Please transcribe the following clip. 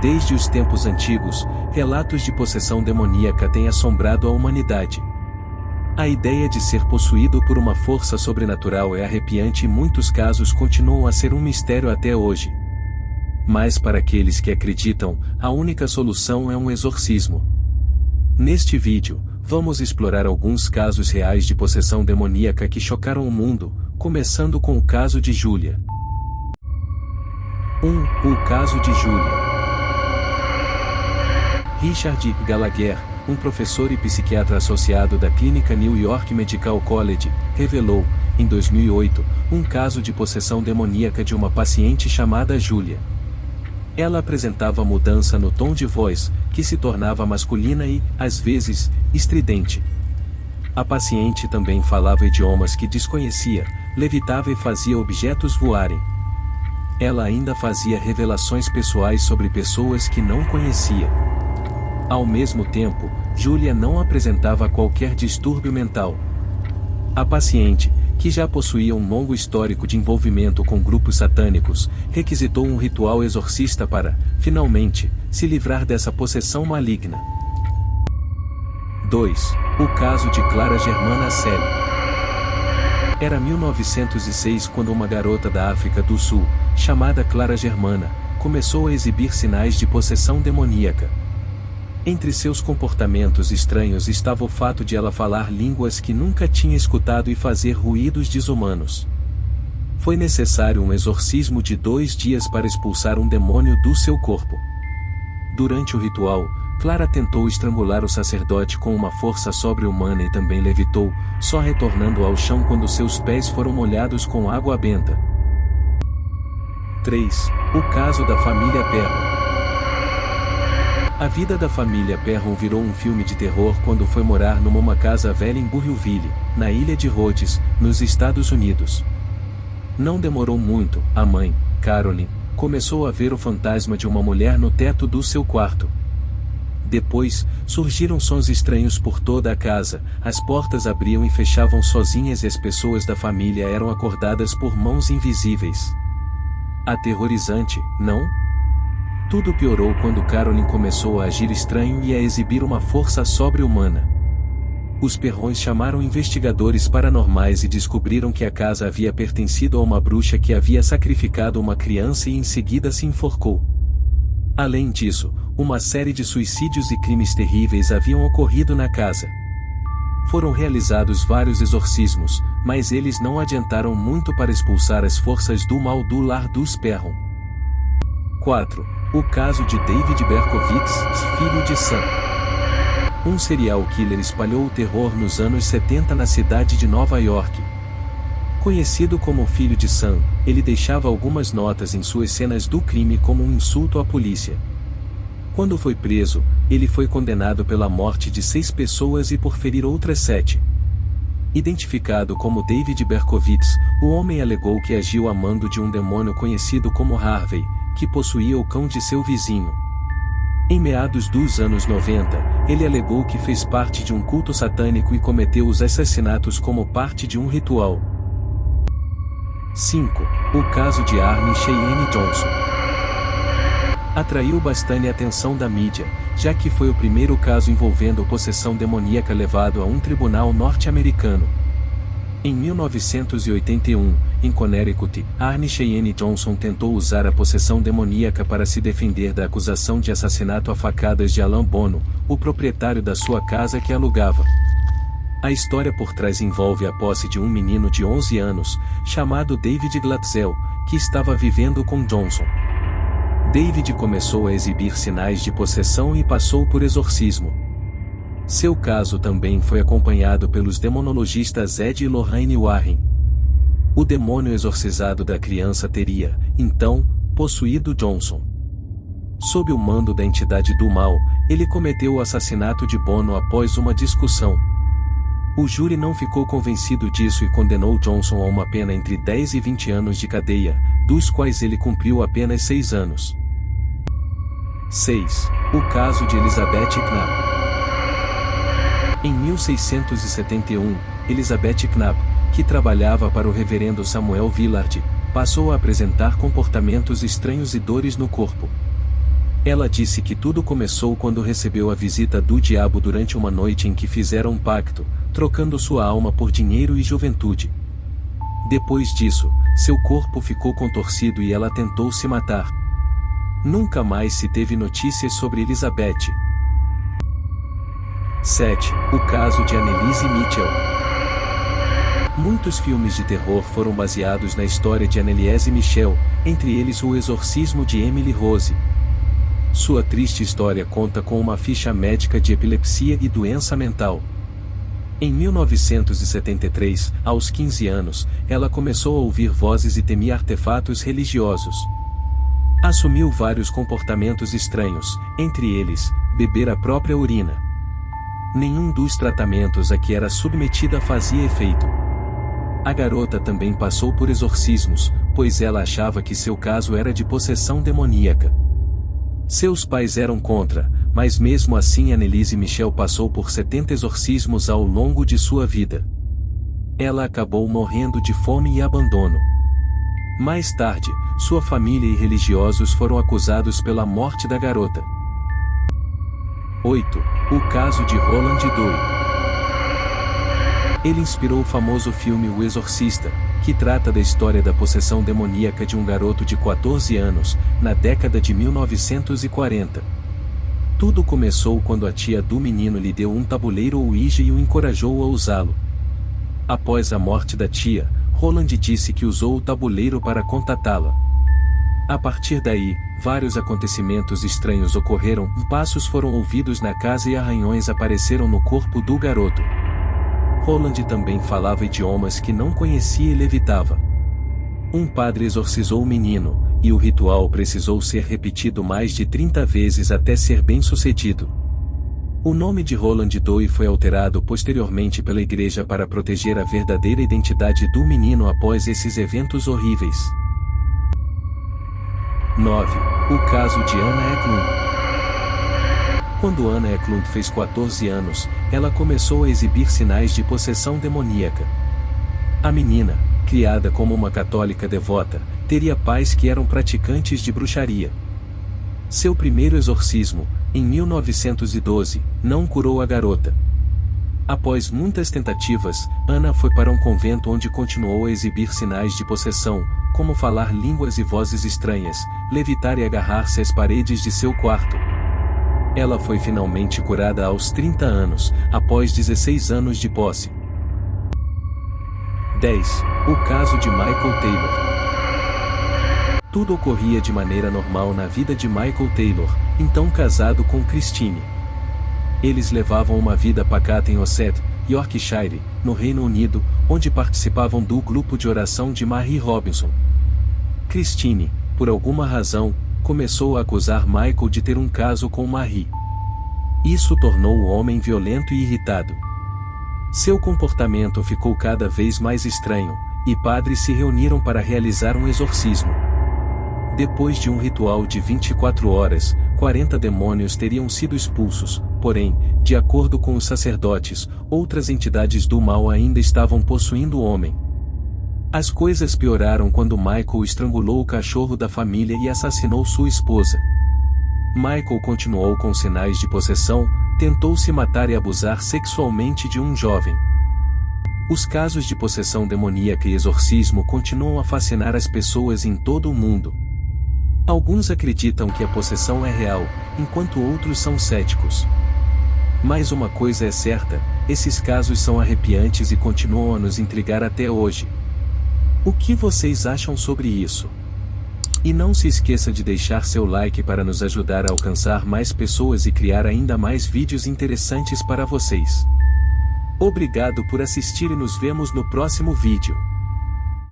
Desde os tempos antigos, relatos de possessão demoníaca têm assombrado a humanidade. A ideia de ser possuído por uma força sobrenatural é arrepiante e muitos casos continuam a ser um mistério até hoje. Mas para aqueles que acreditam, a única solução é um exorcismo. Neste vídeo, vamos explorar alguns casos reais de possessão demoníaca que chocaram o mundo, começando com o caso de Julia. 1. O caso de Julia. Richard Gallagher, um professor e psiquiatra associado da clínica New York Medical College, revelou, em 2008, um caso de possessão demoníaca de uma paciente chamada Julia. Ela apresentava mudança no tom de voz, que se tornava masculina e, às vezes, estridente. A paciente também falava idiomas que desconhecia, levitava e fazia objetos voarem. Ela ainda fazia revelações pessoais sobre pessoas que não conhecia. Ao mesmo tempo, Julia não apresentava qualquer distúrbio mental. A paciente, que já possuía um longo histórico de envolvimento com grupos satânicos, requisitou um ritual exorcista para, finalmente, se livrar dessa possessão maligna. 2. O caso de Clara Germana Celi. Era 1906 quando uma garota da África do Sul, chamada Clara Germana, começou a exibir sinais de possessão demoníaca. Entre seus comportamentos estranhos estava o fato de ela falar línguas que nunca tinha escutado e fazer ruídos desumanos. Foi necessário um exorcismo de 2 dias para expulsar um demônio do seu corpo. Durante o ritual, Clara tentou estrangular o sacerdote com uma força sobre-humana e também levitou, só retornando ao chão quando seus pés foram molhados com água benta. 3. O caso da família Perron. A vida da família Perron virou um filme de terror quando foi morar numa casa velha em Burrillville, na ilha de Rhodes, nos Estados Unidos. Não demorou muito, a mãe, Caroline, começou a ver o fantasma de uma mulher no teto do seu quarto. Depois, surgiram sons estranhos por toda a casa, as portas abriam e fechavam sozinhas e as pessoas da família eram acordadas por mãos invisíveis. Aterrorizante, não? Tudo piorou quando Caroline começou a agir estranho e a exibir uma força sobre-humana. Os Perrons chamaram investigadores paranormais e descobriram que a casa havia pertencido a uma bruxa que havia sacrificado uma criança e em seguida se enforcou. Além disso, uma série de suicídios e crimes terríveis haviam ocorrido na casa. Foram realizados vários exorcismos, mas eles não adiantaram muito para expulsar as forças do mal do lar dos Perron. 4. O caso de David Berkowitz, filho de Sam. Um serial killer espalhou o terror nos anos 70 na cidade de Nova York. Conhecido como Filho de Sam, ele deixava algumas notas em suas cenas do crime como um insulto à polícia. Quando foi preso, ele foi condenado pela morte de 6 pessoas e por ferir outras 7. Identificado como David Berkowitz, o homem alegou que agiu a mando de um demônio conhecido como Harvey, que possuía o cão de seu vizinho. Em meados dos anos 90, ele alegou que fez parte de um culto satânico e cometeu os assassinatos como parte de um ritual. 5. O caso de Arne Cheyenne Johnson. Atraiu bastante atenção da mídia, já que foi o primeiro caso envolvendo possessão demoníaca levado a um tribunal norte-americano. Em 1981, em Connecticut, Arne Cheyenne Johnson tentou usar a possessão demoníaca para se defender da acusação de assassinato a facadas de Alan Bono, o proprietário da sua casa que alugava. A história por trás envolve a posse de um menino de 11 anos, chamado David Glatzel, que estava vivendo com Johnson. David começou a exibir sinais de possessão e passou por exorcismo. Seu caso também foi acompanhado pelos demonologistas Ed e Lorraine Warren. O demônio exorcizado da criança teria, então, possuído Johnson. Sob o mando da entidade do mal, ele cometeu o assassinato de Bono após uma discussão. O júri não ficou convencido disso e condenou Johnson a uma pena entre 10 e 20 anos de cadeia, dos quais ele cumpriu apenas 6 anos. 6. O caso de Elizabeth Knapp. Em 1671, Elizabeth Knapp, que trabalhava para o reverendo Samuel Villard, passou a apresentar comportamentos estranhos e dores no corpo. Ela disse que tudo começou quando recebeu a visita do diabo durante uma noite em que fizeram um pacto, trocando sua alma por dinheiro e juventude. Depois disso, seu corpo ficou contorcido e ela tentou se matar. Nunca mais se teve notícias sobre Elizabeth. 7. O caso de Anneliese Michel. Muitos filmes de terror foram baseados na história de Anneliese Michel, entre eles O Exorcismo de Emily Rose. Sua triste história conta com uma ficha médica de epilepsia e doença mental. Em 1973, aos 15 anos, ela começou a ouvir vozes e temia artefatos religiosos. Assumiu vários comportamentos estranhos, entre eles, beber a própria urina. Nenhum dos tratamentos a que era submetida fazia efeito. A garota também passou por exorcismos, pois ela achava que seu caso era de possessão demoníaca. Seus pais eram contra, mas mesmo assim Anneliese Michel passou por 70 exorcismos ao longo de sua vida. Ela acabou morrendo de fome e abandono. Mais tarde, sua família e religiosos foram acusados pela morte da garota. 8. O caso de Roland Doe. Ele inspirou o famoso filme O Exorcista, que trata da história da possessão demoníaca de um garoto de 14 anos, na década de 1940. Tudo começou quando a tia do menino lhe deu um tabuleiro Ouija e o encorajou a usá-lo. Após a morte da tia, Roland disse que usou o tabuleiro para contatá-la. A partir daí, vários acontecimentos estranhos ocorreram, passos foram ouvidos na casa e arranhões apareceram no corpo do garoto. Roland também falava idiomas que não conhecia e levitava. Um padre exorcizou o menino, e o ritual precisou ser repetido mais de 30 vezes até ser bem-sucedido. O nome de Roland Doe foi alterado posteriormente pela igreja para proteger a verdadeira identidade do menino após esses eventos horríveis. 9. O caso de Anna Eklund. Quando Anna Eklund fez 14 anos, ela começou a exibir sinais de possessão demoníaca. A menina, criada como uma católica devota, teria pais que eram praticantes de bruxaria. Seu primeiro exorcismo, em 1912, não curou a garota. Após muitas tentativas, Anna foi para um convento onde continuou a exibir sinais de possessão, como falar línguas e vozes estranhas, levitar e agarrar-se às paredes de seu quarto. Ela foi finalmente curada aos 30 anos, após 16 anos de posse. 10. O caso de Michael Taylor. Tudo ocorria de maneira normal na vida de Michael Taylor, então casado com Christine. Eles levavam uma vida pacata em Ossett, Yorkshire, no Reino Unido, onde participavam do grupo de oração de Marie Robinson. Christine, por alguma razão, começou a acusar Michael de ter um caso com Marie. Isso tornou o homem violento e irritado. Seu comportamento ficou cada vez mais estranho, e padres se reuniram para realizar um exorcismo. Depois de um ritual de 24 horas, 40 demônios teriam sido expulsos, porém, de acordo com os sacerdotes, outras entidades do mal ainda estavam possuindo o homem. As coisas pioraram quando Michael estrangulou o cachorro da família e assassinou sua esposa. Michael continuou com sinais de possessão, tentou se matar e abusar sexualmente de um jovem. Os casos de possessão demoníaca e exorcismo continuam a fascinar as pessoas em todo o mundo. Alguns acreditam que a possessão é real, enquanto outros são céticos. Mas uma coisa é certa, esses casos são arrepiantes e continuam a nos intrigar até hoje. O que vocês acham sobre isso? E não se esqueça de deixar seu like para nos ajudar a alcançar mais pessoas e criar ainda mais vídeos interessantes para vocês. Obrigado por assistir e nos vemos no próximo vídeo.